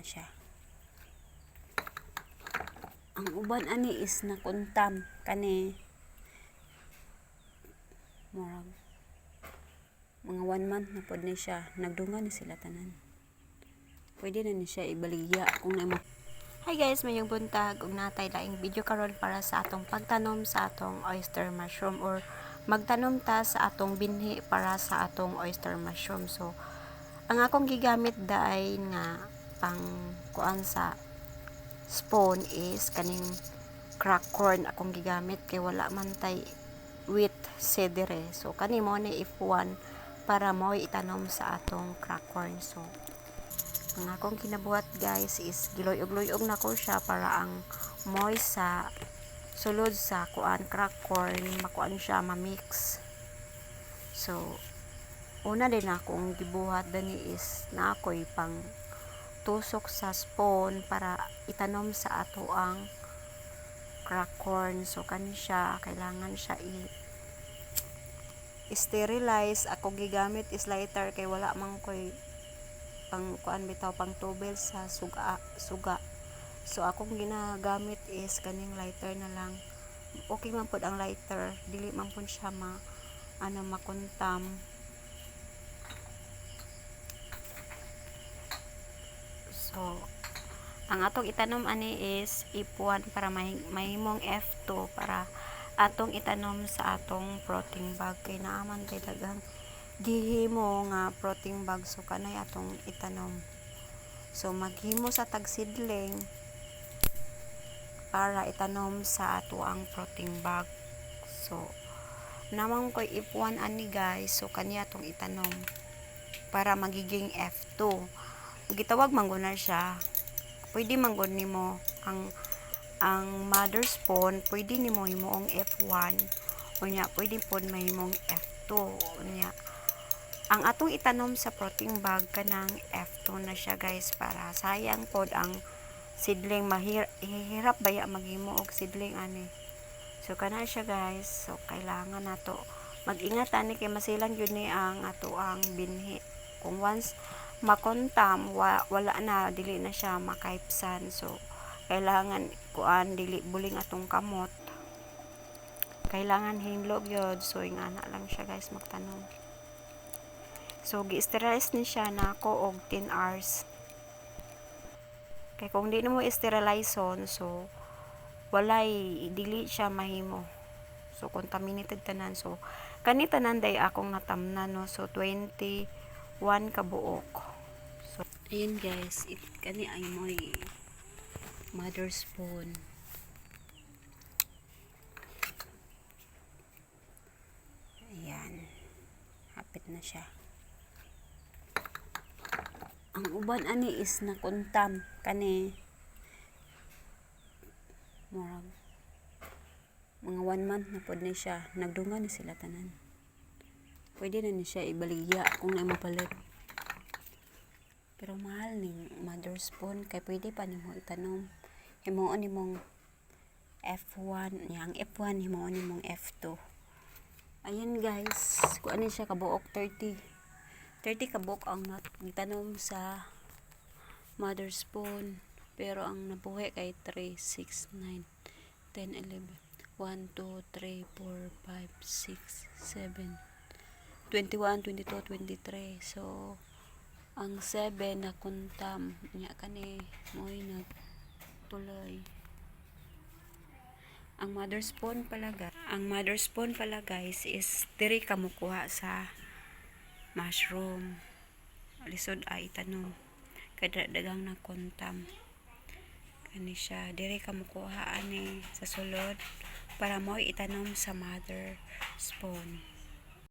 na siya. Ang uban ani is nakuntam kani murag mga 1 month na pod ni siya, nagdunga ni sila tanan. Pwede na ni siya ibaligya kung na. Hi guys, mayong buntag ug natay laing video karon para sa atong pagtanom sa atong oyster mushroom or magtanom ta sa atong binhi para sa atong oyster mushroom. So ang akong gigamit daay nga pang kuan sa spawn is kaning crack corn akong gigamit kay wala man tay wheat seed dire. So kani mo ni F1 para mo itanom sa atong crack corn. So ang akong kinabuhat guys is giloy-og na ko siya para ang moist sa sulod sa kuan crack corn makuan siya ma-mix. So una din akong gibuhat dani is na ako'y pang tusok sa spawn para itanom sa ato ang crack corn. So kani siya kailangan siya i-sterilize. Ako gigamit is lighter kay wala man koy pang kuan bitaw pang tubel sa suga. So akong ginagamit is kaning lighter na lang. Okay man pod ang lighter, dili man pod siya makuntam. So ang atong itanom ani is F1 para mahimong F2 para atong itanom sa atong protein bag kay naaman kay daghang gihimo nga protein bag. So kanay atong itanom. So maghimo sa tag seedling para itanom sa ato ang protein bag. So namang koy F1 ani guys, so kani atong itanom para magiging F2. Gitawag man na siya. Pwede man gud nimo ang mother spawn, pwede nimo himuong F1 unya pwede pod mahimong F2 unya. Ang atong itanom sa protein bag kanang F2 na siya guys para sayang pod ang seedling mahirap baya maghimo og seedling ani. So kana siya guys. So kailangan nato mag-ingat ani kay masilan gyud ni ang ato ang binhi. Kung once makontam wala na, dili na siya makaipsan. So kailangan kuan dili buling atong kamot, kailangan hinlog yun. So ingana lang siya guys magtanom. So gi-sterilize ni siya nako og 10 hours kay kung di mo i-sterilizeon so walay dili siya mahimo. So contaminated tanan. So kani tanan day akong natamnan no. So 21 ka buok. So ayun guys, kani ay moy mother spawn. Ayan, hapit na siya. Ang uban ani is nakuntam kani murag mga 1 month na pod ni siya, nagdunga ni sila tanan. Pwede na ni siya ibaligya kung na mapalit. Pero mahal ni mother spawn kay pwede pa nimo itanom. Himuon nimong F1, yang F1 himuon nimong F2. Ayan guys, kuan ni siya kabuok 30 kabuok ang itanom sa mother spawn. Pero ang nabuhi kay 3, 6, 9, 10, 11, 1, 2, 3, 4, 5, 6, 7, 21, 22, 23. So ang 7 na kuntam nya kani moy nagtuloy. Ang mother spawn pala guys is diri ka mokuha sa mushroom. Lisod ay itanom kada dagang na kuntam. Kani siya diri ka mokuha ani sa sulod para mo itanom sa mother spawn.